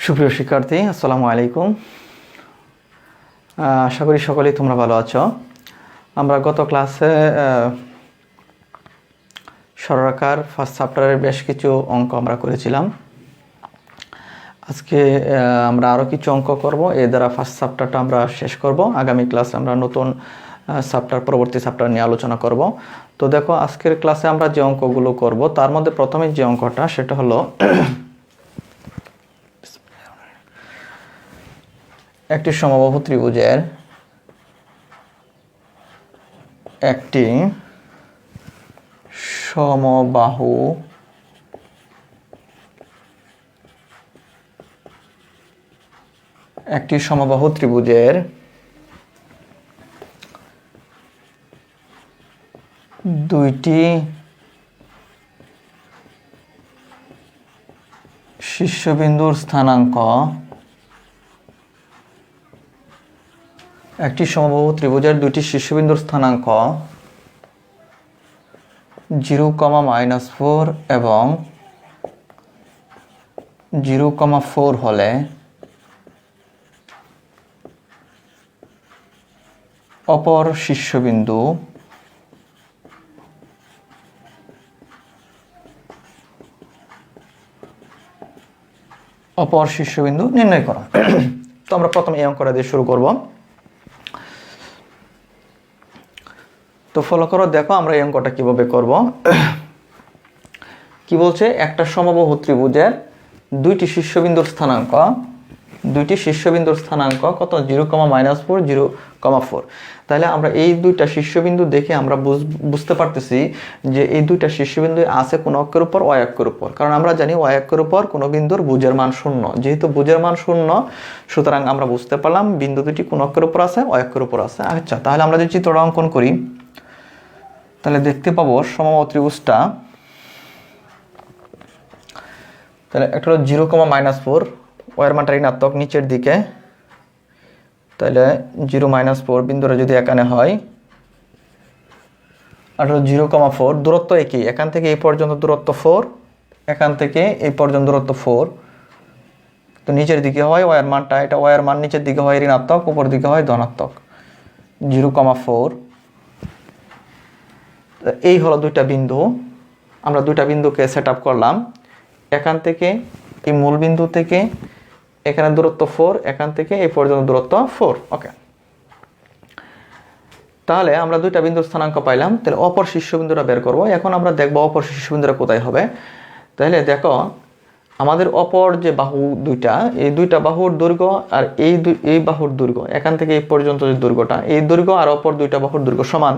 সুপ্রিয় শিক্ষার্থী, আসসালামু আলাইকুম। আশা করি সকলেই তোমরা ভালো আছো। আমরা গত ক্লাসে সরলরেখার ফার্স্ট চ্যাপ্টারের বেশ কিছু অঙ্ক আমরা করেছিলাম। আজকে আমরা আরও কিছু অঙ্ক করব, এর দ্বারা ফার্স্ট চ্যাপ্টারটা আমরা শেষ করব। আগামী ক্লাসে আমরা নতুন পরবর্তী চ্যাপ্টার নিয়ে আলোচনা করব। তো দেখো, আজকের ক্লাসে আমরা যে অঙ্কগুলো করব তার মধ্যে প্রথমে যে অঙ্কটা সেটা হলো একটি সমবাহু ত্রিভুজের একটি সমবাহু ত্রিভুজের দুইটি শীর্ষবিন্দুর স্থানাঙ্ক একটি সমবাহু ত্রিভুজের দুইটি শীর্ষবিন্দুর স্থানাঙ্ক 0,-4 এবং 0,4 হলে অপর শীর্ষবিন্দু নির্ণয় করো। তো আমরা প্রথমে এই অঙ্কটা দিয়ে শুরু করব। তো ফলো করো, দেখো আমরা এই অঙ্কটা কিভাবে করব। কি বলছে, একটা সমবাহু ত্রিভুজের দুইটি শীর্ষবিন্দুর স্থানাঙ্ক কত? 0,-4, 0,4। তাহলে আমরা এই দুইটা শীর্ষবিন্দু দেখে আমরা বুঝতে পারতেছি যে এই দুইটা শীর্ষবিন্দু আছে কোন অক্ষের উপর? ওয়াই অক্ষের উপর। কারণ আমরা জানি ওয়াই অক্ষের উপর কোনো বিন্দুর ভুজের মান 0। যেহেতু ভুজের মান 0, সুতরাং আমরা বুঝতে পারলাম বিন্দু দুটি কোন অক্ষের উপর আছে? ওয়াই অক্ষের উপর আছে। আচ্ছা, তাহলে আমরা যদি চিত্রটা অঙ্কন করি তাহলে দেখতে পাবো সমবাহু ত্রিভুজটা, তাহলে একটা হলো 0,-4, ওয়ার মানটা ঋণাত্মক নিচের দিকে, তাহলে 0-4 বিন্দুটা যদি এখানে হয়, আর হলো 0,4 দূরত্ব একই, এখান থেকে এই পর্যন্ত দূরত্ব 4, এখান থেকে এই পর্যন্ত দূরত্ব 4। তো নিচের দিকে হয় ওয়ার মানটা, এটা ওয়ার মান নিচের দিকে হয় ঋণাত্মক, উপর দিকে হয় ধনাত্মক 0,4। এই হলো দুইটা বিন্দু। আমরা দুইটা বিন্দুকে সেট আপ করলাম। এখান থেকে এই মূল বিন্দু থেকে এখানে দূরত্ব 4, এখান থেকে এই পর্যন্ত দূরত্ব 4। ওকে, তাহলে আমরা দুইটা বিন্দুর স্থানাঙ্ক পাইলাম। তাহলে অপর শীর্ষবিন্দুটা বের করব। এখন আমরা দেখব অপর শীর্ষবিন্দুটা কোথায় হবে। তাহলে দেখো, আমাদের অপর যে বাহু দুইটা, এই দুইটা বাহুর দৈর্ঘ্য আর এই বাহুর দৈর্ঘ্য, এখান থেকে এই পর্যন্ত যে দৈর্ঘ্যটা, এই দৈর্ঘ্য আর অপর দুইটা বাহুর দৈর্ঘ্য সমান।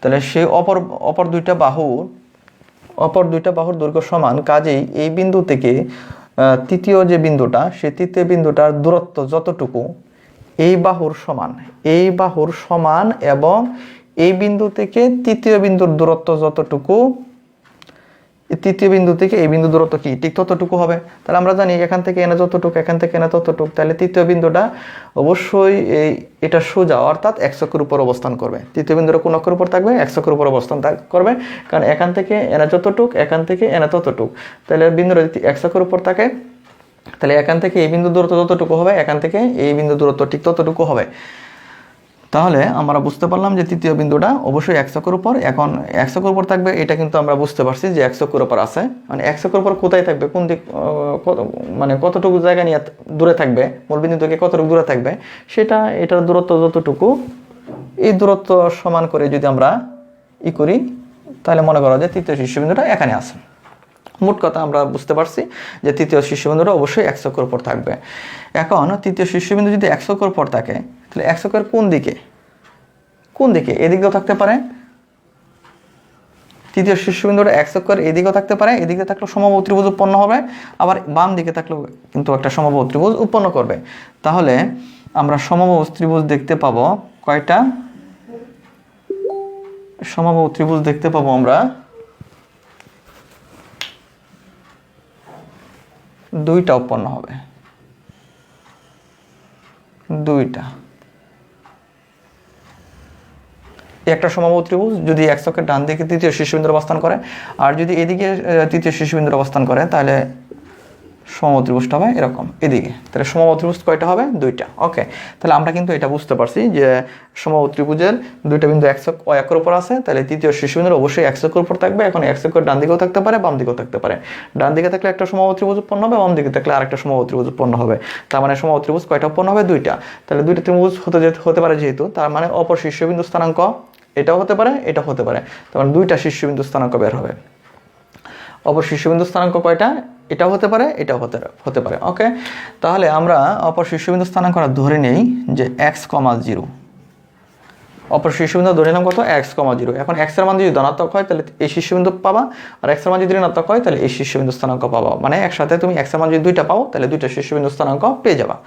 তাহলে সেই অপর দুইটা বাহুর দৈর্ঘ্য সমান। কাজেই এই বিন্দু থেকে তৃতীয় যে বিন্দুটা, সেই তৃতীয় বিন্দুটার দূরত্ব যতটুকু এই বাহুর সমান এবং এই বিন্দু থেকে তৃতীয় বিন্দুর দূরত্ব যতটুকু, তৃতীয় বিন্দু থেকে এই বিন্দু দূরত্ব কি ঠিক ততটুকু হবে। তাহলে আমরা জানি এখান থেকে এনে যতটুকু, এখান থেকে এনে ততটুকু। তাহলে তৃতীয় বিন্দুটা অবশ্যই এটা সোজা, অর্থাৎ x অক্ষের উপর অবস্থান করবে। তৃতীয় বিন্দুটা কোন অক্ষের উপর থাকবে? x অক্ষের উপর অবস্থান করবে, কারণ এখান থেকে এনে যতটুক, এখান থেকে এনে ততটুক। তাহলে বিন্দুটা যদি x অক্ষের উপর থাকে, তাহলে এখান থেকে এই বিন্দু দূরত্ব যতটুকু হবে, এখান থেকে এই বিন্দু দূরত্ব ঠিক ততটুকু হবে। তাহলে আমরা বুঝতে পারলাম যে তৃতীয় বিন্দুটা অবশ্যই x অক্ষের উপর। এখন x অক্ষের উপর থাকবে, এটা কিন্তু আমরা বুঝতে পারছি যে x অক্ষের উপর আছে। মানে x অক্ষের উপর কোথায় থাকবে, কোন দিক, মানে কতটুকু জায়গা নিয়ে দূরে থাকবে, মূল বিন্দু থেকে কতটুকু দূরে থাকবে, সেটা এটার দূরত্ব যতটুকু, এই দূরত্ব সমান করে যদি আমরা করি, তাহলে মনে করো যে তৃতীয় শীর্ষবিন্দুটা এখানে আছে। মোট কথা আমরা বুঝতে পারছি যে তৃতীয় শীর্ষবিন্দুটা অবশ্যই x অক্ষের উপর থাকবে। এখন তৃতীয় শীর্ষবিন্দু যদি x অক্ষের উপর থাকে, তাহলে x অক্ষের কোন দিকে? এদিক দিয়েও থাকতে পারে। তৃতীয় শীর্ষবিন্দুটা x অক্ষের এদিকেও থাকতে পারে, এদিকে থাকলেও সমবাহু ত্রিভুজ উৎপন্ন হবে, আবার বাম দিকে থাকলেও কিন্তু একটা সমবাহু ত্রিভুজ উৎপন্ন করবে। তাহলে আমরা সমবাহু ত্রিভুজ দেখতে পাবো কয়টা? সমবাহু ত্রিভুজ দেখতে পাবো আমরা দুইটা উৎপন্ন হবে, দুইটা। একটা সমবাহু ত্রিভুজ যদি x অক্ষের ডান দিকে তৃতীয় শীর্ষবিন্দুর অবস্থান করে, আর যদি এদিকে তৃতীয় শীর্ষবিন্দুর অবস্থান করে, তাহলে সমবাহু ত্রিভুজটা হবে এরকম এদিকে, তাহলে সমবাহু ত্রিভুজ কয়টা হবে? দুইটা। ওকে, তাহলে আমরা কিন্তু এটা বুঝতে পারছি যে সমবাহু ত্রিভুজের দুইটা বিন্দু x অক্ষের উপর আছে, তাহলে তৃতীয় শীর্ষবিন্দু অবশ্যই x অক্ষের উপর থাকবে। এখন x অক্ষের ডান দিকেও থাকতে পারে, বাম দিকেও থাকতে পারে। ডান দিকে থাকলে একটা সমবাহু ত্রিভুজ উৎপন্ন হবে, বাম দিকে থাকলে আরেকটা সমবাহু ত্রিভুজ উৎপন্ন হবে। তার মানে সমবাহু ত্রিভুজ কয়টা উৎপন্ন হবে? দুইটা। তাহলে দুইটা ত্রিভুজ হতে পারে যেহেতু, তার মানে অপর শীর্ষবিন্দু স্থানাঙ্ক এটাও হতে পারে, এটাও হতে পারে। তার মানে দুইটা শীর্ষবিন্দু স্থানাঙ্ক বের হবে। অপর শীর্ষবিন্দু স্থানাঙ্ক কয়টা? এটাও হতে পারে, এটাও হতে পারে। ওকে, তাহলে আমরা অপর শীর্ষবিন্দু স্থানাঙ্ক ধরে নেই যে x, 0। অপর শীর্ষবিন্দু ধরে নিলাম কত? x, 0। এখন x এর মান যদি ধনাত্মক হয় তাহলে এই শীর্ষবিন্দু পাবা, আর x এর মান যদি ঋণাত্মক হয় তাহলে এই শীর্ষবিন্দু স্থানাঙ্ক পাবা। মানে একসাথে তুমি x এর মান যদি দুইটা পাও তাহলে দুইটা শীর্ষবিন্দু স্থানাঙ্ক পেয়ে যাবা।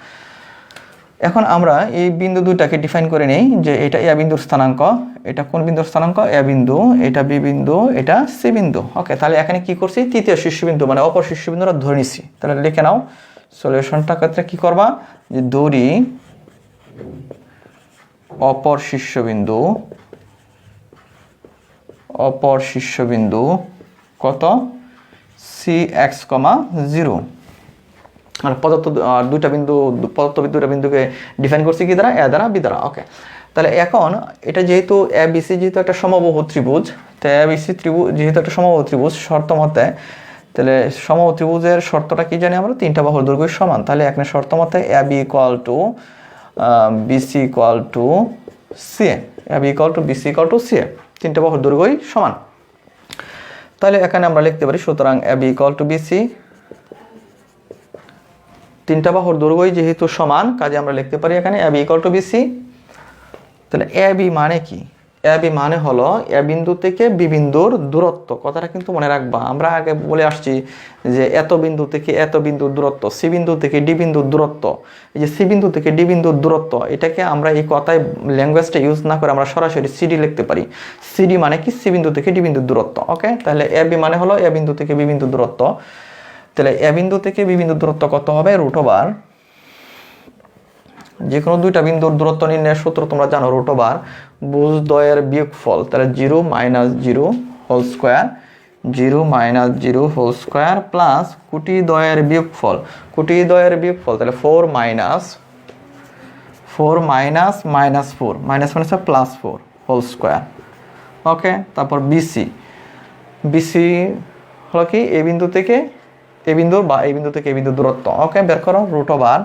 এখন আমরা এই বিন্দু দুইটাকে ডিফাইন করে নেই যে এটা এ বিন্দুর স্থানাঙ্ক, এটা কোন বিন্দুর স্থানাঙ্ক? এ বিন্দু, এটা বি বিন্দু, এটা সি বিন্দু। ওকে, তাহলে এখানে কি করছি? তৃতীয় শীর্ষবিন্দু মানে অপর শীর্ষবিন্দুরা ধরে নিছি। তাহলে লিখে নাও সলিউশনটা ক্ষেত্রে কি করবা? যে ধরি অপর শীর্ষবিন্দু কত? cx, 0। আর দুইটা বিন্দুকে ডিফাইন করছি কি দ্বারা? এ দ্বারা, বি দ্বারা। ওকে, তাহলে এখন এটা যেহেতু এ বি সি যেহেতু একটা সমবাহু ত্রিভুজ, তো এ বি সি ত্রিভুজ যেহেতু একটা সমবাহু ত্রিভুজ শর্ত মতে, তাহলে সমবাহু ত্রিভুজের শর্তটা কি জানি আমরা? তিনটা বাহুর দৈর্ঘ্য সমান। তাহলে এখানে শর্ত মতে A B equal to BC equal to C, A B equal to BC equal to C, তিনটা বাহুর দৈর্ঘ্যই সমান। তাহলে এখানে আমরা লিখতে পারি সুতরাং এ বি ইকুয়াল টু বিসি, তিনটা বাহুর দৈর্ঘ্যই যেহেতু সমান কাজে আমরা লিখতে পারি এখানে এ বি ইকুয়াল টু বিসি। তাহলে এ বি মানে কি? এ বি মানে হলো এ বিন্দু থেকে বি বিন্দুর দূরত্ব। কথাটা কিন্তু মনে রাখবা, আমরা আগে বলে আসছি যে এত বিন্দু থেকে এত বিন্দুর দূরত্ব, সি বিন্দু থেকে ডি বিন্দুর দূরত্ব। এই যে সি বিন্দু থেকে ডি বিন্দুর দূরত্ব, এটাকে আমরা এই কথায় ল্যাঙ্গুয়েজটা ইউজ না করে আমরা সরাসরি সিডি লিখতে পারি। সিডি মানে কি? সি বিন্দু থেকে ডি বিন্দুর দূরত্ব। ওকে, তাহলে এ বি মানে হলো এ বিন্দু থেকে বি বিন্দুর দূরত্ব। তাহলে এ বিন্দু থেকে বি বিন্দুর দূরত্ব কত হবে? √, যে কোনো দুইটা বিন্দুর দূরত্ব নির্ণয়ের সূত্র তোমরা জানো, √, ভুজদ্বয়ের বিয়োগফল। তাহলে 0 - 0 whole square, 0 - 0 whole square plus কুটিদ্বয়ের বিয়োগফল। কুটিদ্বয়ের বিয়োগফল তাহলে 4 মাইনাস মাইনাস মানে +4 হোল স্কোয়ার। ওকে, তারপর বিসি হলো কি? এই বিন্দু থেকে এই বিন্দু বা এই বিন্দু থেকে এই বিন্দু দূরত্ব। ওকে, বের করো √,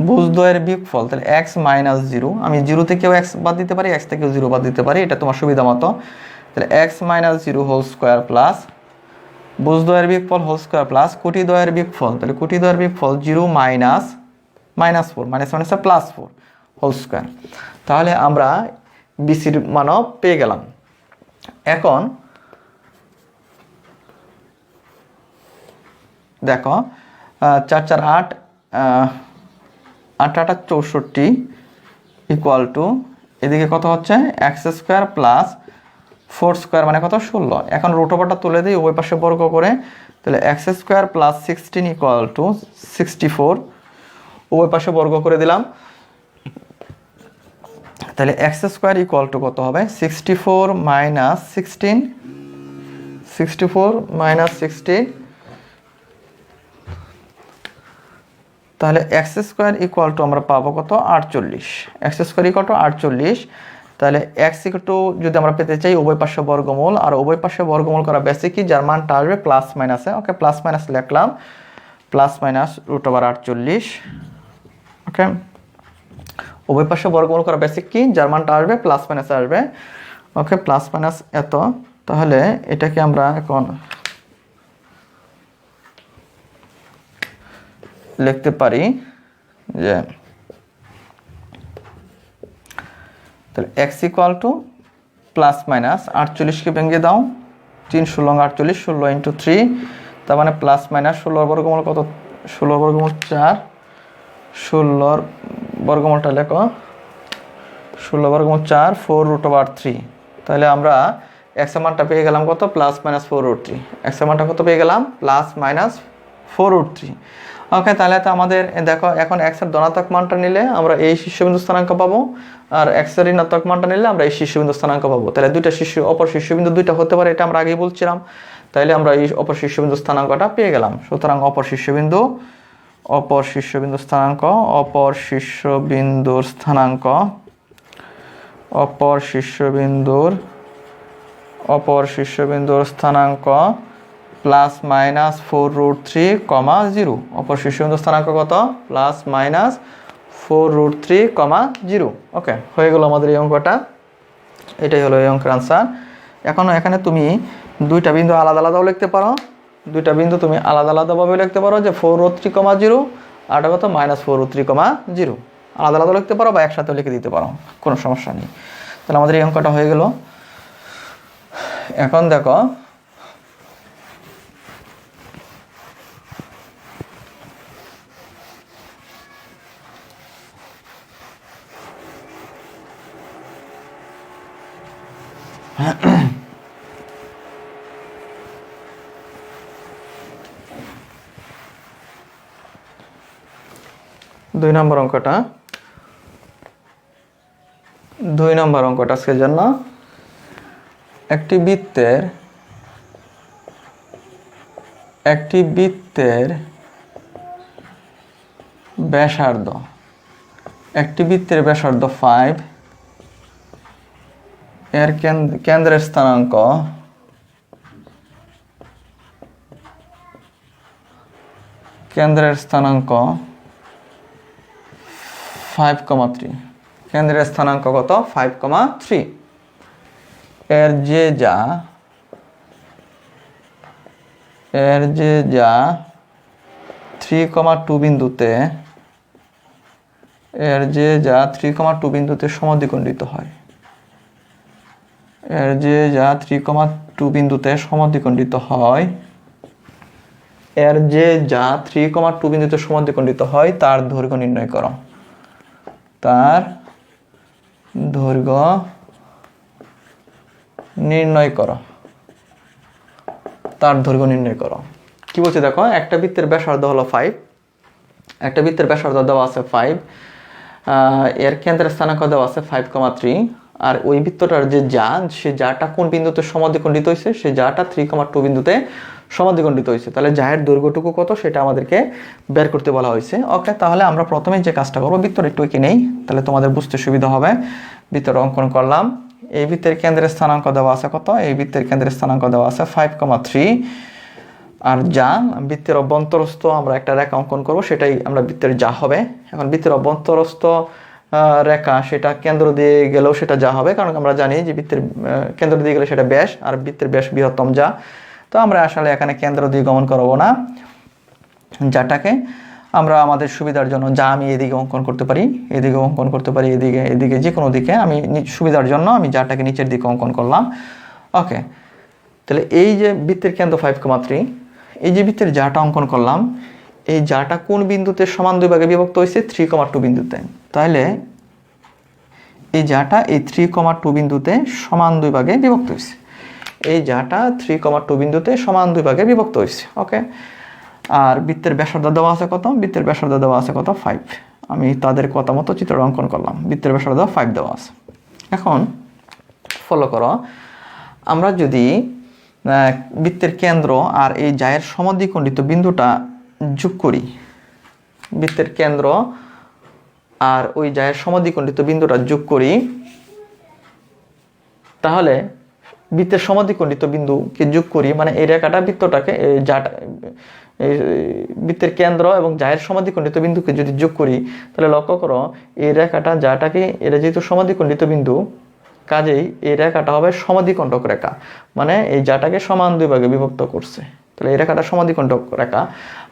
ভুজদ্বয়ের বিয়োগফল। তাহলে x - 0, আমি 0 থেকেও x বাদ দিতে পারি, x থেকেও 0 বাদ দিতে পারি, এটা তোমার সুবিধা মতো। তাহলে x - 0 হোল স্কোয়ার প্লাস ভুজদ্বয়ের বিয়োগফল হোল স্কোয়ার প্লাস কুটিদ্বয়ের বিয়োগফল। তাহলে কুটিদ্বয়ের বিয়োগফল 0 মাইনাস -4 মানে +4 হোল স্কোয়ার। তাহলে আমরা বিসির মানও পেয়ে গেলাম। এখন দেখো 4 4 8 8 8 64 ইকুয়াল টু এদিকে কত হচ্ছে? x² প্লাস 4 স্কোয়ার মানে কত? 16। এখন √টা তুলে দিই ওই পাশে বর্গ করে, তাহলে x² প্লাস 16 ইকুয়াল টু 64, ওই পাশে বর্গ করে দিলাম। তাহলে x² ইকুয়াল টু কত হবে? 64 - 16, তাহলে x² ইকুয়াল টু আমরা পাবো কত? 48। x² equal to 48। তাহলে x ইকুয়াল টু যদি আমরা পেতে চাই উভয় পাশে বর্গমূল, আর উভয় পাশে বর্গমূল করা বেসিক কি? যার মানটা আসবে প্লাস মাইনাসে। ওকে, প্লাস মাইনাস লিখলাম, প্লাস মাইনাস √48। ওকে, উভয় পাশে বর্গমূল করা বেসিক কি? যার মানটা আসবে প্লাস মাইনাসে আসবে। ওকে, প্লাস মাইনাস এত। তাহলে এটাকে আমরা এখন লিখতে পারি যে তাহলে x equal to plus minus 48কে ভেঙে দাও, 3 16 48, 16 ইন্টু 3, তার মানে প্লাস মাইনাস 16 বর্গমূল কত? 16 বর্গমূল 4, 16 বর্গমূলটা লেখো, 16 বর্গমূল 4, 4√3। তাহলে আমরা x এর মানটা পেয়ে গেলাম কত? Plus minus 4√3। x এর মানটা কত পেয়ে গেলাম? Plus minus 4√3। ওকে, তাহলে তো আমাদের দেখো এখন x এর ধনাত্মক মানটা নিলে আমরা এই শীর্ষবিন্দু স্থানাঙ্ক পাবো, আর x এর ঋণাত্মক মানটা নিলে আমরা এই শীর্ষবিন্দু স্থানাঙ্ক পাবো। তাহলে দুইটা অপর শীর্ষবিন্দু দুইটা হতে পারে, এটা আমরা আগেই বলছিলাম। তাইলে আমরা এই অপর শীর্ষবিন্দু স্থানাঙ্কটা পেয়ে গেলাম। সুতরাং অপর শীর্ষবিন্দুর স্থানাঙ্ক প্লাস মাইনাস 4√3, 0। অপর শীর্ষবিন্দুর স্থানাঙ্ক কত? Plus minus 4√3, 0। ওকে, হয়ে গেল আমাদের এই অঙ্কটা। এটাই হলো এই অঙ্কের আনসার। এখন এখানে তুমি দুইটা বিন্দু আলাদা আলাদাও লিখতে পারো, দুইটা বিন্দু তুমি আলাদা আলাদাভাবে লিখতে পারো, যে 4√3, 0 আর এটা কত মাইনাস 4√3, 0। আলাদা আলাদা লিখতে পারো বা একসাথে লিখে দিতে পারো, কোনো সমস্যা নেই। তাহলে আমাদের এই অঙ্কটা হয়ে গেল। এখন দেখো দুই নম্বর অঙ্কটা আজকের জন্য। একটি বৃত্তের ব্যাসার্ধ 5, এর কেন্দ্রের স্থানাঙ্ক 5,3। কেন্দ্রের স্থানাঙ্ক কত? 5,3। এর যে যা 3,2 বিন্দুতে সমদ্বিখণ্ডিত হয়। তার দৈর্ঘ্য নির্ণয় করো। কি বলছে দেখো, একটা বৃত্তের ব্যাসার্ধ হলো 5, একটা বৃত্তের ব্যাসার্ধ দেওয়া আছে 5, এর কেন্দ্রের স্থানাঙ্ক দেওয়া আছে 5,3, আর ওই বৃত্তটার যে সে যাটা কোন বিন্দুতে সমদ্বিখণ্ডিত হয়েছে, সে যাটা 3,2 বিন্দুতে সমদ্বিখণ্ডিত হয়েছে। তাহলে যায়ের দৈর্ঘ্যটুকু কত সেটা আমাদেরকে বের করতে বলা হয়েছে। ওকে, তাহলে আমরা প্রথমে যে কাজটা করবো, বৃত্তটা একটু এঁকে নেই, তাহলে তোমাদের বুঝতে সুবিধা হবে। বৃত্তটা অঙ্কন করলাম। এই বৃত্তের কেন্দ্রের স্থানাঙ্ক দেওয়া আছে কত? এই বৃত্তের কেন্দ্রের স্থানাঙ্ক দেওয়া আছে 5,3। আর যা বৃত্তের অভ্যন্তরস্থ আমরা একটা রেখা অঙ্কন করব, সেটাই আমরা বৃত্তের যা হবে। এখন বৃত্তের অভ্যন্তরস্থ রেখা, সেটা কেন্দ্র দিয়ে গেলেও সেটা যা হবে, কারণ আমরা জানি যে বৃত্তের কেন্দ্র দিয়ে গেলে সেটা ব্যাস, আর বৃত্তের ব্যাস বৃহত্তম যা। তো আমরা আসলে এখানে কেন্দ্র দিয়ে গমন করব না, যাটাকে আমরা আমাদের সুবিধার জন্য যা আমি এদিকে অঙ্কন করতে পারি, এদিকে অঙ্কন করতে পারি, এদিকে যে কোনো দিকে আমি সুবিধার জন্য আমি যাটাকে নিচের দিকে অঙ্কন করলাম। ওকে, তাহলে এই যে বৃত্তের কেন্দ্র 5,3, এই যে বৃত্তের যাটা অঙ্কন করলাম, এই যাটা কোন বিন্দুতে সমান দুই ভাগে বিভক্ত হয়েছে? 3,2 বিন্দুতে। তাহলে এই যাটা এই 3,2 বিন্দুতে সমান দুই ভাগে বিভক্ত হয়েছে। এই যাটা 3,2 বিন্দুতে সমান দুই ভাগে বিভক্ত হয়েছে। ওকে, আর বৃত্তের ব্যাসার্ধ দেওয়া আছে কত? বৃত্তের ব্যাসার্ধ দেওয়া আছে কত? 5। আমি তাদের কথা মতো চিত্র অঙ্কন করলাম। বৃত্তের ব্যাসার্ধ 5 দেওয়া আছে। এখন ফলো করো, আমরা যদি বৃত্তের কেন্দ্র আর এই জায়ের সমদ্বিখণ্ডিত বিন্দুটা যোগ করি, বৃত্তের কেন্দ্র আর ওই জায়ের সমদ্বিখণ্ডিত বিন্দুটা যোগ করি, তাহলে বৃত্তের সমদ্বিখণ্ডিত বিন্দুকে যোগ করি, মানে এই রেখাটা বৃত্তটাকে বৃত্তের কেন্দ্র এবং জায়ের সমদ্বিখণ্ডিত বিন্দুকে যদি যোগ করি, তাহলে লক্ষ্য করো এই রেখাটা যাটাকে, এটা যেহেতু সমদ্বিখণ্ডিত বিন্দু, কাজেই এই রেখাটা হবে সমদ্বিখণ্ডক রেখা, মানে এই যাটাকে সমান দুই ভাগে বিভক্ত করছে। তাহলে এই রেখাটা সমদ্বিখণ্ডক রেখা।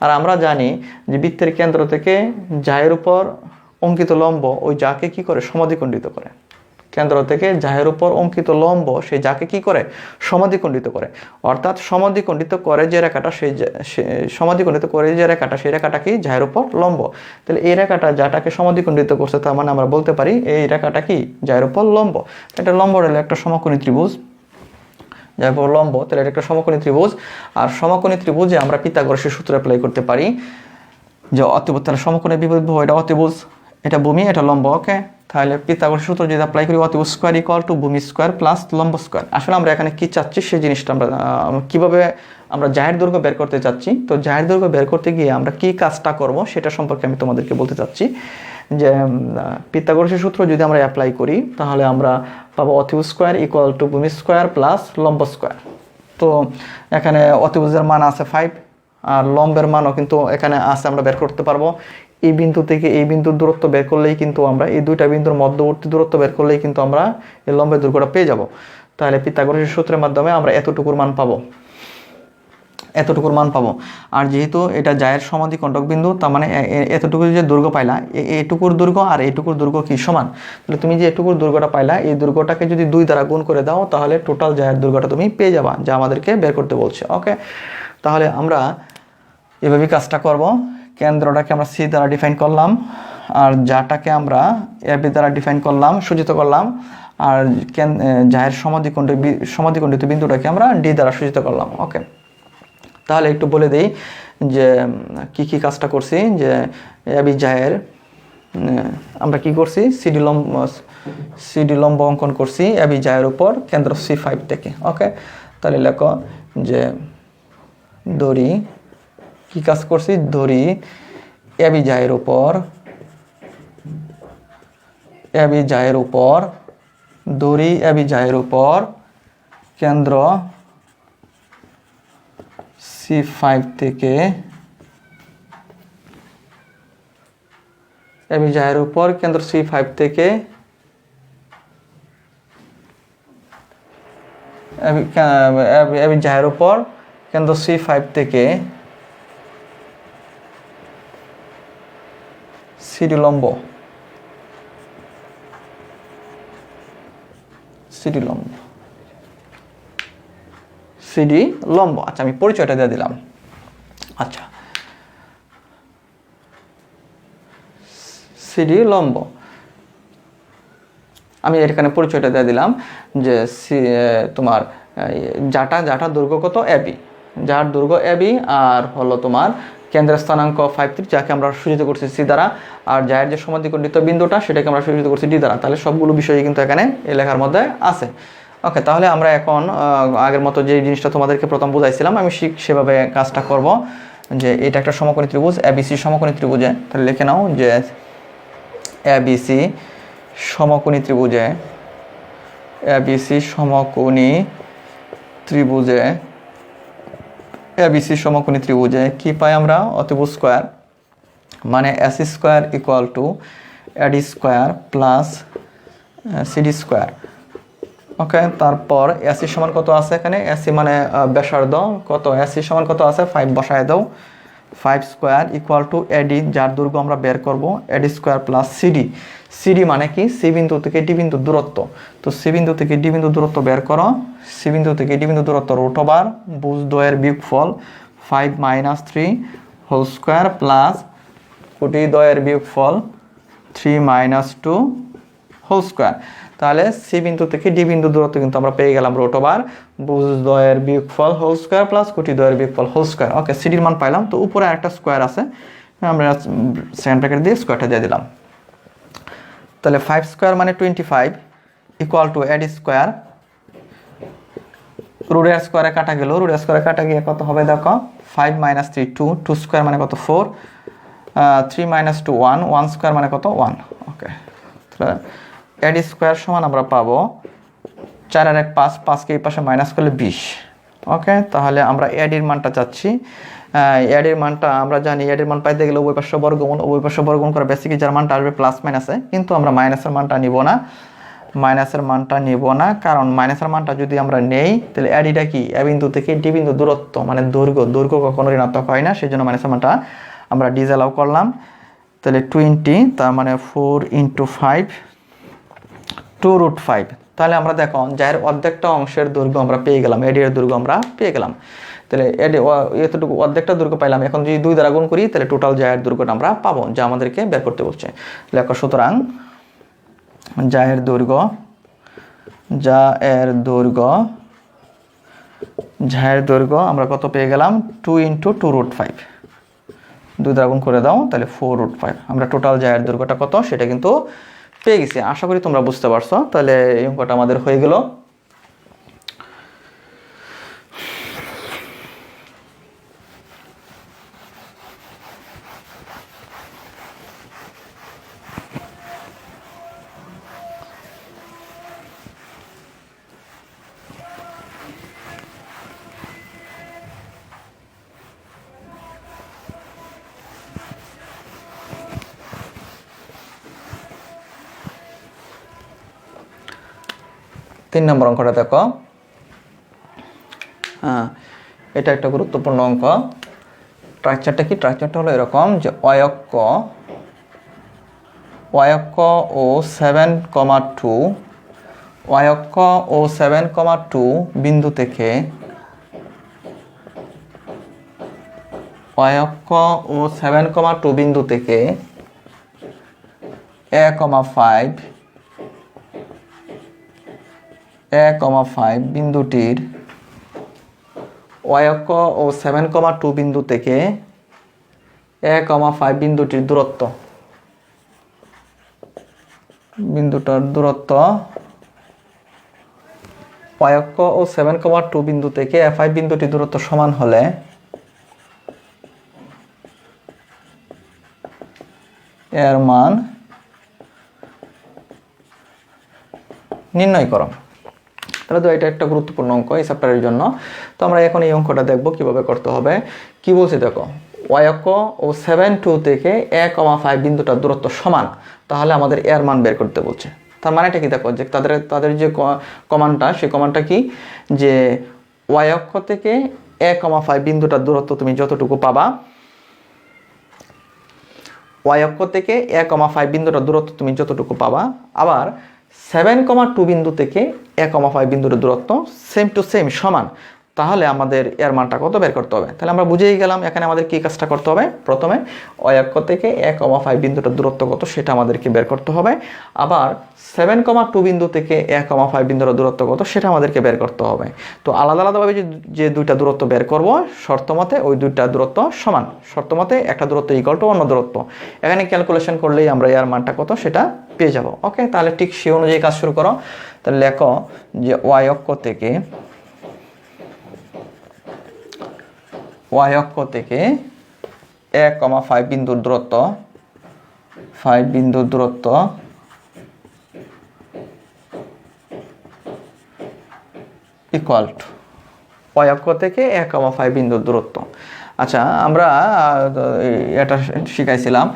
আর আমরা জানি যে বৃত্তের কেন্দ্র থেকে জায়ের উপর অঙ্কিত লম্ব ওই যাকে কি করে? সমদ্বিখণ্ডিত করে। কেন্দ্র থেকে জায়ের উপর অঙ্কিত লম্ব সেই যাকে কি করে? সমদ্বিখণ্ডিত করে। অর্থাৎ সমদ্বিখণ্ডিত করে যে রেখাটা, সেই রেখাটা কি? জায়ের উপর লম্ব। তাহলে এই রেখাটা যাটাকে সমদ্বিখণ্ডিত করছে, তার মানে আমরা বলতে পারি এই রেখাটা কি? জায়ের উপর লম্ব। এটা লম্ব হলে একটা সমকোণী ত্রিভুজ, জায়ের উপর লম্ব, তাহলে এটা একটা সমকোণী ত্রিভুজ। আর সমকোণী ত্রিভুজে আমরা পিথাগোরাসের সূত্র অ্যাপ্লাই করতে পারি যে অতিভুজ, তাহলে সমকোণের বিপরীত বাহু এটা অতিভুজ, এটা ভূমি, এটা লম্ব। ওকে, তাহলে পিথাগোরাসের সূত্র যদি অ্যাপ্লাই করি, অতিভুজ স্কোয়ার ইকুয়াল টু ভূমি স্কোয়ার প্লাস লম্ব স্কোয়ার। আসলে আমরা এখানে কি চাচ্ছি সেই জিনিসটা আমরা কিভাবে আমরা জায়ের দৈর্ঘ্য বের করতে চাচ্ছি। তো জায়ের দৈর্ঘ্য বের করতে গিয়ে আমরা কি কাজটা করব সেটা সম্পর্কে আমি তোমাদেরকে বলতে চাচ্ছি যে পিথাগোরাসের সূত্র যদি আমরা অ্যাপ্লাই করি তাহলে আমরা পাবো অতিভুজ স্কোয়ার ইকুয়াল টু ভূমি স্কোয়ার প্লাস লম্ব স্কোয়ার। তো এখানে অতিভুজের মান আছে 5 আর লম্বের মানও কিন্তু এখানে আছে, আমরা বের করতে পারবো। এই বিন্দু থেকে এই বিন্দুর দূরত্ব বের করলেই কিন্তু আমরা এই দুইটা বিন্দুর মধ্যবর্তী দূরত্ব বের করলেই কিন্তু আমরা এই লম্বের দৈর্ঘ্যটা পেয়ে যাব। তাহলে পিথাগোরাসের সূত্রের মাধ্যমে আমরা এতটুকুর মান পাবো, এতটুকুর মান পাবো। আর যেহেতু এটা জায়ের সমাধিকণ্টক বিন্দু, তার মানে এতটুকু যে দৈর্ঘ্য পাইলা, এইটুকুর দৈর্ঘ্য আর এইটুকুর দৈর্ঘ্য কি সমান। তাহলে তুমি যে এটুকুর দৈর্ঘ্যটা পাইলা, এই দৈর্ঘ্যটাকে যদি 2 দ্বারা গুণ করে দাও তাহলে টোটাল জায়ের দৈর্ঘ্যটা তুমি পেয়ে যাবা, যা আমাদেরকে বের করতে বলছে। ওকে, তাহলে আমরা এভাবেই কাজটা করব। কেন্দ্রটাকে আমরা সি দ্বারা ডিফাইন করলাম, আর যাটাকে আমরা এবি দ্বারা ডিফাইন করলাম, সূচিত করলাম, আর জায়ের সমাধিকণ্ডিত বিন্দুটাকে আমরা ডি দ্বারা সূচিত করলাম। ওকে, তাহলে একটু বলে দেই যে কি কি কাজটা করছি। যে এবি জায়ের আমরা কি করছি, সিডি লম্ব অঙ্কন করছি এবি জায়ের উপর কেন্দ্র C5 থেকে। ওকে, তাহলে লেখো যে দড়ি কি কাজ করছি, দড়ি এবি জায়ের উপর দড়ি এবি জায়ের উপর কেন্দ্র C5 থেকে এবি জায়ের উপর কেন্দ্র C5 থেকে এবি জায়ের উপর কেন্দ্র C5 থেকে সিডি লম্ব আচ্ছা, আমি পরিচয়টা দিয়ে দিলাম। আচ্ছা, সিডি লম্ব আমি এখানে পরিচয়টা দিয়ে দিলাম যে তোমার যাটা দৈর্ঘ্য কত এবি, যার দৈর্ঘ্য এবি, আর হলো তোমার কেন্দ্রের স্থানাঙ্ক 5 যাকে আমরা সূচিত করছি সি দ্বারা, আর জায়ের যে সমাধিকণ্ডিত বিন্দুটা সেটাকে আমরা সূচিত করছি ডি দ্বারা। তাহলে সবগুলো বিষয়ই কিন্তু এখানে এই লেখার মধ্যে আছে। ওকে, তাহলে আমরা এখন আগের মতো যে জিনিসটা তোমাদেরকে প্রথম বুঝাইছিলাম আমি সেভাবে কাজটা করব। যে এটা একটা সমকোণী ত্রিভুজ, এবিসি সমকোণী ত্রিভুজে, তাহলে লিখে নাও যে এবিসি সমকোণী ত্রিভুজে কি পাই আমরা, অতিভুজ স্কোয়ার মানে AC square equal to AD square plus CD square. Okay, তারপর এসি সমান কত আছে এখানে, এসি মানে ব্যাসার্ধ, কত এসি সমান কত আছে 5 বসায় দাও, 5 স্কোয়ার ইকুয়াল টু এডি যার দৈর্ঘ্য আমরা বের করব এডি স্কোয়ার প্লাস সিডি মানে কি, সি বিন্দু থেকে ডি বিন্দু দূরত্ব। তো সি বিন্দু থেকে ডি বিন্দু দূরত্ব বের করো, সি বিন্দু থেকে ডি বিন্দু দূরত্ব রুট ওভার ভুজ দ্বয়ের বিয়োগফল 5 - 3 হোল স্কোয়ার প্লাস কোটি দ্বয়ের বিয়োগফল 3 - 2 হোল স্কোয়ার। তাহলে সি বিন্দু থেকে ডি বিন্দু দূরত্ব কিন্তু আমরা পেয়ে গেলাম রুট ওভার ভুজ দ্বয়ের বিয়োগফল হোল স্কোয়ার প্লাস কোটি দ্বয়ের বিয়োগফল হোল স্কোয়ার। ওকে, সিডির মান পাইলাম। তো উপরে একটা স্কোয়ার আছে, আমরা সেকেন্ড ব্র্যাকেট দিয়ে স্কোয়ারটা দিয়ে দিলাম। তাহলে 5 স্কোয়ার মানে 25 ইকুয়াল টু এডি স্কোয়ার, রুটের স্কোয়ারে কাটা গেল, রুটের স্কোয়ারে কাটা গিয়ে কত হবে দেখো, 5 - 3 2 স্কোয়ার মানে কত 4, 3 - 2 1 স্কোয়ার মানে কত 1। ওকে, তাহলে এডি স্কোয়ার সমান আমরা পাবো 4 আর 1 5, 5কে এই পাশে মাইনাস করলে 20। ওকে, তাহলে আমরা এডির মানটা চাচ্ছি। এডির মানটা আমরা জানি, এডির মান পাইতে গেলে উভয় পাশে বর্গমূল করে বেসিকে যার মানটা আসবে প্লাস মাইনাসে, কিন্তু আমরা মাইনাসের মানটা নিব না, কারণ মাইনাসের মানটা যদি আমরা নেই তাহলে এডিটা কি, এ বিন্দু থেকে ডি বিন্দু দূরত্ব মানে দৈর্ঘ্য কখনো ঋণাত্মক হয় না, সেই জন্য মাইনাসের মানটা আমরা ডিসঅ্যালাউ করলাম। তাহলে 20, তার মানে 4 × 5 2 √5। তাহলে আমরা দেখো যার অর্ধেকটা অংশের দৈর্ঘ্য আমরা পেয়ে গেলাম, এডি এর দৈর্ঘ্য আমরা পেয়ে গেলাম। তাহলে এতটুকু অর্ধেকটা দৈর্ঘ্য পাইলাম, এখন যদি 2 দ্বারা গুণ করি তাহলে টোটাল জায়ের দৈর্ঘ্যটা আমরা পাবো, যা আমাদেরকে বের করতে বলছে। লেখো সুতরাং জায়ের দৈর্ঘ্য আমরা কত পেয়ে গেলাম, 2 × 2 √5, 2 দ্বারা গুণ করে দাও, তাহলে 4√5। আমরা টোটাল জায়ের দৈর্ঘ্যটা কত সেটা কিন্তু পেয়ে গেছি। আশা করি তোমরা বুঝতে পারছো। তাহলে এই অঙ্কটা আমাদের হয়ে গেল। তিন নম্বর অঙ্কটা দেখো। হ্যাঁ, এটা একটা গুরুত্বপূর্ণ অঙ্ক। স্ট্রাকচারটা কি? স্ট্রাকচারটা হলো এরকম যে অয়ক্ক ও 7,2 অয়ক্ক ও 7,2 বিন্দু থেকে অয়ক্ক ও 7,2 বিন্দু থেকে a,5 বিন্দুটির অয়ক্ক ও 7,2 বিন্দু থেকে a,5 বিন্দুটির দূরত্ব, বিন্দুটার দূরত্ব অয়ক্ক ও 7,2 বিন্দু থেকে a5 বিন্দুটির দূরত্ব সমান হলে এর মান নির্ণয় করো। তাহলে তো এটা একটা গুরুত্বপূর্ণ অঙ্ক এই চ্যাপ্টারের জন্য। তো আমরা এখন এই অঙ্কটা দেখব কিভাবে করতে হবে। কি বলছি দেখো, অয়ক্ক ও 7,2 থেকে a,5 বিন্দুটার দূরত্ব সমান, তাহলে আমাদের এর মান বের করতে বলছে। তার মানেটা কি দেখো, যে তাদের যে কমান্ডটা, সেই কমান্ডটা কি, যে অয়ক্ক থেকে a,5 বিন্দুটার দূরত্ব তুমি যতটুকু পাবা, অয়ক্ক থেকে a,5 বিন্দুটার দূরত্ব তুমি যতটুকু পাবা, আবার 7,2 বিন্দু থেকে a,5 বিন্দুর দূরত্ব সেম টু সেম সমান, তাহলে আমাদের এর মানটা কত বের করতে হবে। তাহলে আমরা বুঝেই গেলাম এখানে আমাদের কি কাজটা করতে হবে। প্রথমে অয়ক্ক থেকে a,5 বিন্দুটার দূরত্ব কত সেটা আমাদেরকে বের করতে হবে, আবার 7,2 বিন্দু থেকে a,5 বিন্দুর দূরত্ব কত সেটা আমাদেরকে বের করতে হবে। তো আলাদা আলাদাভাবে যে দুইটা দূরত্ব বের করব, শর্ত মতে ওই দুইটা দূরত্ব সমান, শর্ত মতে একটা দূরত্ব ইকুয়াল টু অন্য দূরত্ব। এখানে ক্যালকুলেশন করলেই আমরা এর মানটা কত সেটা পেয়ে যাব। ওকে, তাহলে ঠিক সেই অনুযায়ী কাজ শুরু করো। তাহলে লেখো যে অয়ক্ক থেকে a,5 বিন্দুর দূরত্ব, 5 বিন্দুর দূরত্ব ইকুয়াল টু অয়ক্ক থেকে a,5 বিন্দুর দূরত্ব। আচ্ছা, আমরা এটা শিখাইছিলাম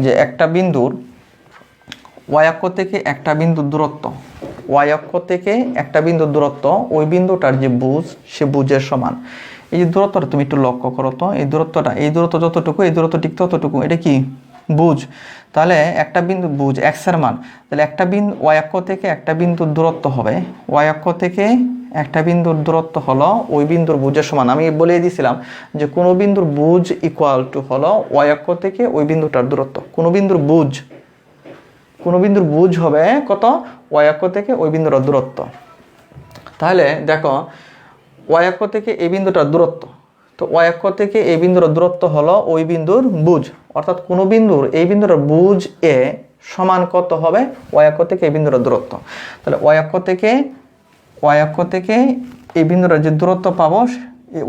যে একটা বিন্দুর অয়ক্ক থেকে একটা বিন্দুর দূরত্ব, অয়ক্ক থেকে একটা বিন্দুর দূরত্ব ওই বিন্দুটার যে বুজ, সে বুজের সমান। এই যে দূরত্বটা তুমি একটু লক্ষ্য করো তো, এই দূরত্বটা, এই দূরত্ব যতটুকু, এই দূরত্ব ঠিক ততটুকু, এটা কি বুজ। তাহলে একটা বিন্দু বুজ x এর মান, তাহলে একটা বিন্দু অয়ক্ক থেকে একটা বিন্দুর দূরত্ব হবে, অয়ক্ক থেকে একটা বিন্দুর দূরত্ব হলো ওই বিন্দুর বুজের সমান। আমি বলে দিয়েছিলাম যে কোনো বিন্দুর বুজ ইকুয়াল টু হলো অয়ক্ক থেকে ওই বিন্দুটার দূরত্ব। কোনো বিন্দুর বুজ হবে কত, অয়ক্ক থেকে ওই বিন্দুটার দূরত্ব। তাহলে দেখো অয়ক্ক থেকে এই বিন্দুটার দূরত্ব, তো অয়ক্ক থেকে এই বিন্দুর দূরত্ব হলো ওই বিন্দুর বুজ, অর্থাৎ কোনো বিন্দুর এই বিন্দুর বুজ এ সমান কত হবে, অয়ক্ক থেকে এই বিন্দুর দূরত্ব। তাহলে অয়ক্ক থেকে এই বিন্দুর যে দূরত্ব পাবো,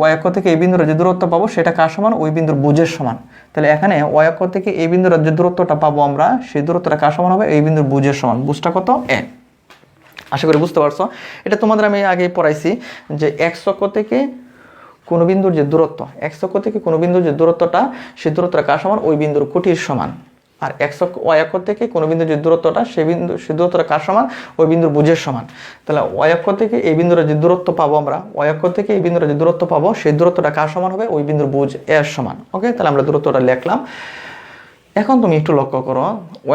অয়ক্ক থেকে এই বিন্দুর যে দূরত্ব পাবো সেটা কার সমান, ওই বিন্দুর বুজের সমান। তাহলে এখানে অয়ক্ক থেকে এই বিন্দুর যে দূরত্বটা পাবো আমরা, সেই দূরত্বটা কার সমান হবে, এই বিন্দুর বুজের সমান। বুজটা কত, a। আশা করি বুঝতে পারছো। এটা তোমাদের আমি আগে পড়াইছি যে x অক্ষ থেকে কোনো বিন্দুর যে দূরত্ব, x অক্ষ থেকে কোনো বিন্দুর যে দূরত্বটা, সেই দূরত্বটা কার সমান, ওই বিন্দুর কোটির সমান। আর y অক্ষ থেকে কোনো বিন্দুর যে দূরত্বটা, সেই দূরত্বটা কার সমান, ওই বিন্দুর বুজের সমান। তাহলে y অক্ষ থেকে এই বিন্দুর যে দূরত্ব পাবো আমরা, y অক্ষ থেকে এই বিন্দুর যে দূরত্ব পাবো, সেই দূরত্বটা কার সমান হবে, ওই বিন্দুর বুজ এর সমান। ওকে, তাহলে আমরা দূরত্বটা লিখলাম। এখন তুমি একটু লক্ষ্য করো,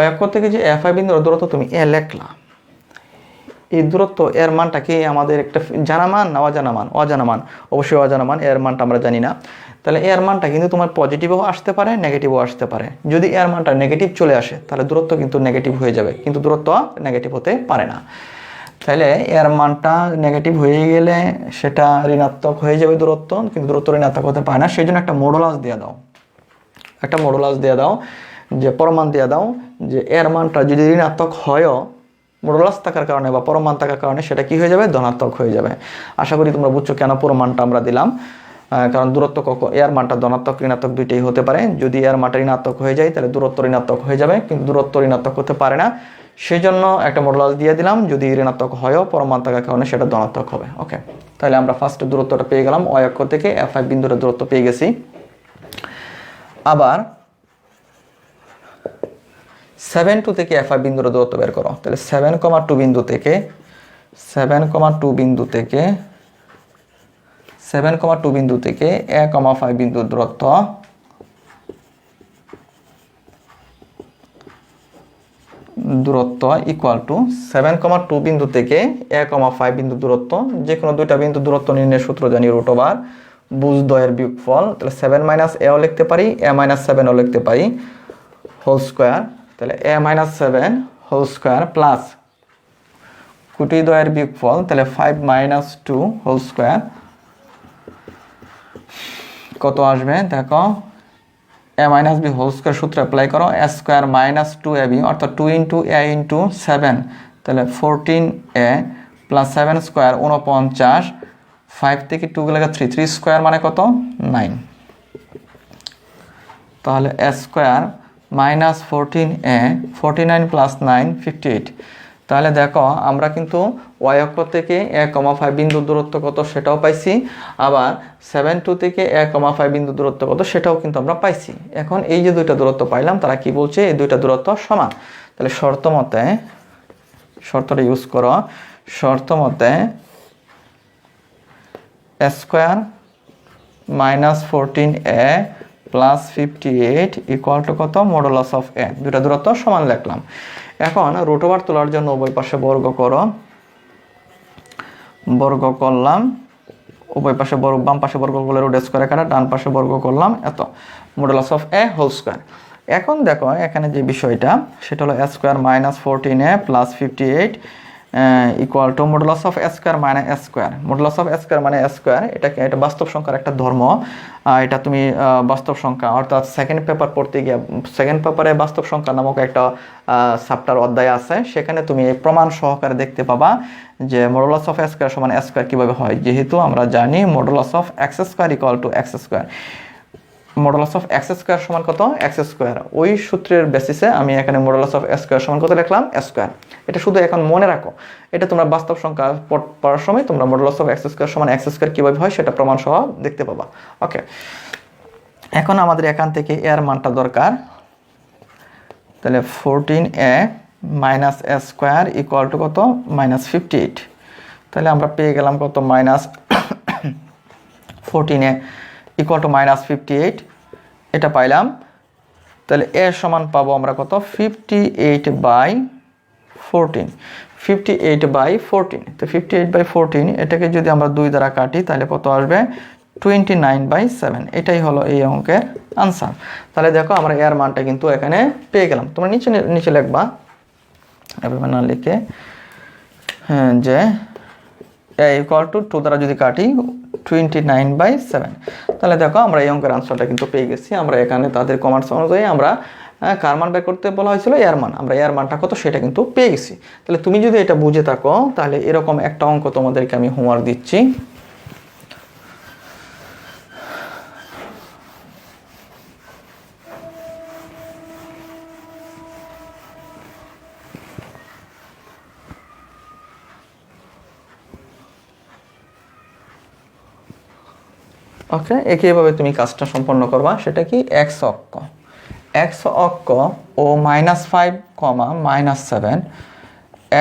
y অক্ষ থেকে যে a5 বিন্দুর দূরত্ব তুমি a লিখলা, এই দূরত্ব এর মানটা কি আমাদের একটা জানা মান না অজানা মান? অজানা মান, অবশ্যই অজানা মান, এর মানটা আমরা জানি না। তাহলে এর মানটা কিন্তু তোমার পজিটিভও আসতে পারে, নেগেটিভও আসতে পারে। যদি এর মানটা নেগেটিভ চলে আসে, তাহলে দূরত্ব কিন্তু নেগেটিভ হয়ে যাবে, কিন্তু দূরত্ব নেগেটিভ হতে পারে না। তাহলে এর মানটা নেগেটিভ হয়ে গেলে সেটা ঋণাত্মক হয়ে যাবে দূরত্ব, কিন্তু দূরত্ব ঋণাত্মক হতে পারে না। সেই জন্য একটা মডুলাস দিয়ে দাও। একটা মডুলাস দিয়ে দাও, যে পরমাণ দিয়ে দাও যে এর মানটা যদি ঋণাত্মক হয়ও মডুলাস থাকার কারণে বা পরমাণ থাকার কারণে সেটা কি হয়ে যাবে, ধনাত্মক হয়ে যাবে। আশা করি তোমরা বুঝছো কেন পরমাণটা আমরা দিলাম, কারণ দূরত্ব এর মানটা ধনাত্মক ঋণাত্মক দুইটাই হতে পারে। যদি এর মানটা ঋণাত্মক হয়ে যায় তাহলে দূরত্ব ঋণাত্মক হয়ে যাবে, কিন্তু দূরত্ব ঋণাত্মক হতে পারে না, সেই জন্য একটা মডুলাস দিয়ে দিলাম। যদি ঋণাত্মক হয়ও পরমাণ থাকার কারণে সেটা ধনাত্মক হবে। ওকে, তাহলে আমরা ফার্স্ট দূরত্বটা পেয়ে গেলাম, ওয়াই অক্ষ থেকে F5 বিন্দুর দূরত্ব পেয়ে গেছি। আবার 7,2 থেকে F5 বিন্দুর দূরত্ব বের করো। তাহলে 7,2 বিন্দু থেকে 7,2 বিন্দু থেকে 7,2 বিন্দু থেকে A,5 বিন্দুর দূরত্ব ইকুয়াল টু 7,2 বিন্দু থেকে A,5 বিন্দু দূরত্ব, যে কোনো দুইটা বিন্দু দূরত্ব নির্ণয়ের সূত্র জানি √, বুজদ্বয়ের বিয়োগফল। তাহলে 7 - A ও লিখতে পারি, A - 7 ও লিখতে পারি, হোল স্কোয়ার। তাহলে A - 7 হোল স্কোয়ার প্লাস কুটি দ্বয়ের বিয়োগফল, তাহলে 5 - 2 হোল স্কোয়ার কত আসবে দেখো, A - B হোল স্কোয়ার সূত্র অ্যাপ্লাই করো, A স্কোয়ার - 2AB অর্থাৎ 2 × A × 7, তাহলে 14A প্লাস 7 স্কোয়ার 49, 5 থেকে 2 গেলে 3 স্কোয়ার মানে কত 9। তাহলে A স্কোয়ার -14A 49 প্লাস 9 58। তাহলে দেখো আমরা কিন্তু ওয়াই অক্ষ থেকে A,5 বিন্দুর দূরত্ব কত সেটাও পাইছি, আবার 7,2 থেকে A,5 বিন্দুর দূরত্ব কত সেটাও কিন্তু আমরা পাইছি। এখন এই যে দুইটা দূরত্ব পাইলাম তারা কি বলছে, এই দুইটা দূরত্ব সমান। তাহলে শর্ত মতে, শর্তটা ইউজ করো, শর্ত মতে A square -14A plus 58 equal two কত, মডুলাস অফ A। দুইটা দূরত্ব সমান লিখলাম। এখন √, তোলার জন্য উভয় পাশে বর্গ করো, বর্গ করলাম, উভয় পাশে বর্গ, বাম পাশে বর্গ করলে √² কাটা, ডান পাশে বর্গ করলাম, এত modulus of A whole square. এখন দেখো এখানে যে বিষয়টা সেটা হলো A square -14A plus 58 equal to modulus of A square - A square. Modulus of A square মানে A স্কোয়ার, এটা বাস্তব সংখ্যার একটা ধর্ম। এটা তুমি বাস্তব সংখ্যা অর্থাৎ সেকেন্ড পেপার পড়তে গিয়ে, সেকেন্ড পেপারে বাস্তব সংখ্যা নামক একটা চ্যাপ্টার অধ্যায় আছে, সেখানে তুমি এই প্রমাণ সহকারে দেখতে পাবা যে মডুলাস অফ A স্কোয়ার সমান A স্কোয়ার কীভাবে হয়। যেহেতু আমরা জানি modulus of X square equal two X square, modulus of X square সমান কত, X স্কোয়ার। ওই সূত্রের বেসিসে আমি এখানে মডুলাস অফ A স্কোয়ার সমান কত লিখলাম, A স্কোয়ার। এটা শুধু এখন মনে রাখো, এটা তোমরা বাস্তব সংখ্যা পড়ার সময় তোমরা মডুলাস অফ X স্কোয়ার সমান X স্কোয়ার কীভাবে হয় সেটা প্রমাণ সহ দেখতে পাবা। ওকে, এখন আমাদের এখান থেকে এর মানটা দরকার। তাহলে 14A minus A square equal two কত, -58। তাহলে আমরা পেয়ে গেলাম কত, -14A ইকুয়াল টু -58, এটা পাইলাম। তাহলে A সমান পাবো আমরা কত, 58/14, 58/14। তো 58/14 এটাকে যদি আমরা 2 দ্বারা কাটি তাহলে কত আসবে, 29/7। এটাই হলো এই অঙ্কের আনসার। তাহলে দেখো আমরা এর মানটা কিন্তু এখানে পেয়ে গেলাম। তোমরা নিচে লিখবা, এভাবে না লিখে, হ্যাঁ, যে A ইকুয়াল টু 2 দ্বারা যদি কাটি 29/7। তাহলে দেখো আমরা এই অঙ্কের আনসারটা কিন্তু পেয়ে গেছি। আমরা এখানে তাদের কমার্স অনুযায়ী আমরা কার মান বের করতে বলা হয়েছিল, এর মান, আমরা এর মানটা কত সেটা কিন্তু পেয়ে গেছি। তাহলে তুমি যদি এটা বুঝে থাকো তাহলে এরকম একটা অঙ্ক তোমাদেরকে আমি হোমওয়ার্ক দিচ্ছি। ওকে, একইভাবে তুমি কাজটা সম্পন্ন করবা। সেটা কি, x অক্ষ ও -5, -7,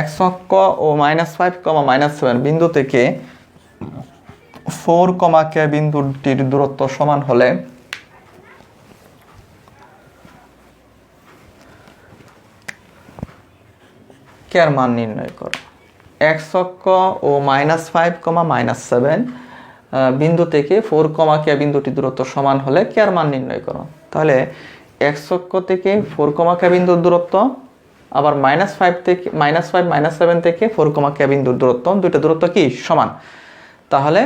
x অক্ষ ও -5, -7 বিন্দু থেকে 4, K বিন্দুটির দূরত্ব সমান হলে k এর মান নির্ণয় করো। x অক্ষ ও -5, -7 বিন্দু থেকে 4, K বিন্দুটি দূরত্ব সমান হলে k এর মান নির্ণয় করো। তাহলে x অক্ষ থেকে 4, K বিন্দুর দূরত্ব, আবার -5 থেকে -7 থেকে 4, K বিন্দুর দূরত্ব, দুইটা দূরত্ব কি সমান। তাহলে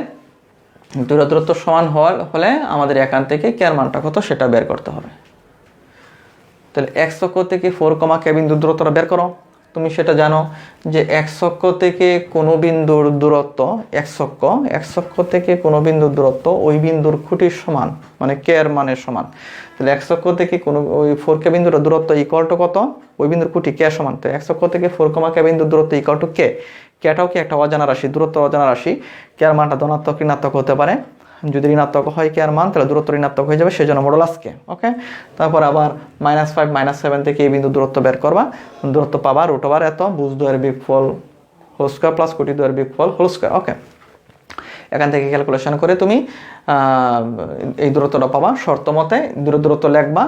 দুইটা দূরত্ব সমান হলে আমাদের এখান থেকে k এর মানটা কত সেটা বের করতে হবে। তাহলে এক্স অক্ষ থেকে 4, কে বিন্দুর দূরত্বটা বের করো। তুমি সেটা জানো যে এক্স অক্ষ থেকে কোনো বিন্দুর দূরত্ব, এক্স অক্ষ থেকে কোনো বিন্দুর দূরত্ব ওই বিন্দুর খুঁটির সমান, মানে কে এর মানের সমান। তাহলে এক্স অক্ষ থেকে কোনো ওই 4, কে বিন্দুর দূরত্ব ইকুয়াল টু কত? ওই বিন্দুর খুঁটি কে সমান। তো এক্স অক্ষ থেকে 4, কে বিন্দুর দূরত্ব ইকুয়াল টু কে। কেটাও কি একটা অজানা রাশি, দূরত্ব অজানা রাশি। কে এর মানটা ধনাত্মক ঋণাত্মক হতে পারে। যদি ঋণাত্মক হয় কে এর মান, তাহলে দূরত্ব ঋণাত্মক হয়ে যাবে, সেজন্য মডুলাস কে। ওকে, তারপর আবার -5 -7 থেকে এই বিন্দু দূরত্ব বের করবা। দূরত্ব পাবা √, এত ভুজ দ্বয়ের বিয়োগফল হোল স্কয়ার প্লাস কোটি দ্বয়ের বিয়োগফল হোল স্কয়ার। ওকে, এখান থেকে ক্যালকুলেশন করে তুমি এই দূরত্বটা পাবা। শর্ত মতে দূরত্ব লিখবা,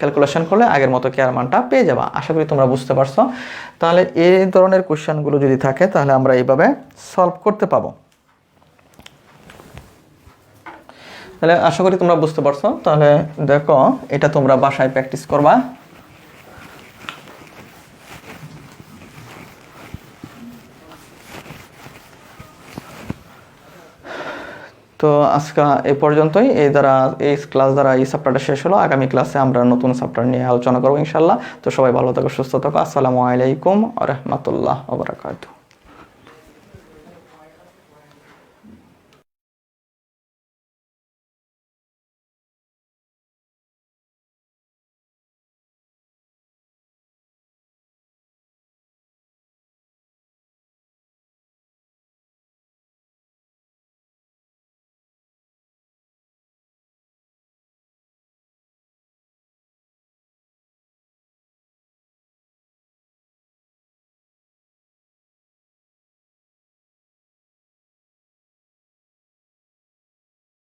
ক্যালকুলেশন করলে আগের মতো কে এর মানটা পেয়ে যাবা। আশা করি তোমরা বুঝতে পারছো। তাহলে এই ধরনের কোশ্চেনগুলো যদি থাকে তাহলে আমরা এইভাবে সলভ করতে পাবো। তাহলে আশা করি তোমরা বুঝতে পারছো। তাহলে দেখো, এটা তোমরা বাসায় প্র্যাকটিস করবা। তো আজকে এই পর্যন্তই। এই ক্লাস দ্বারা এই চ্যাপ্টারটা শেষ হলো। আগামী ক্লাসে আমরা নতুন চ্যাপ্টার নিয়ে আলোচনা করবো ইনশাল্লাহ। তো সবাই ভালো থাকো, সুস্থ থাকো। আসসালামু আলাইকুম ওয়া রাহমাতুল্লাহি ওয়া বারাকাতুহু।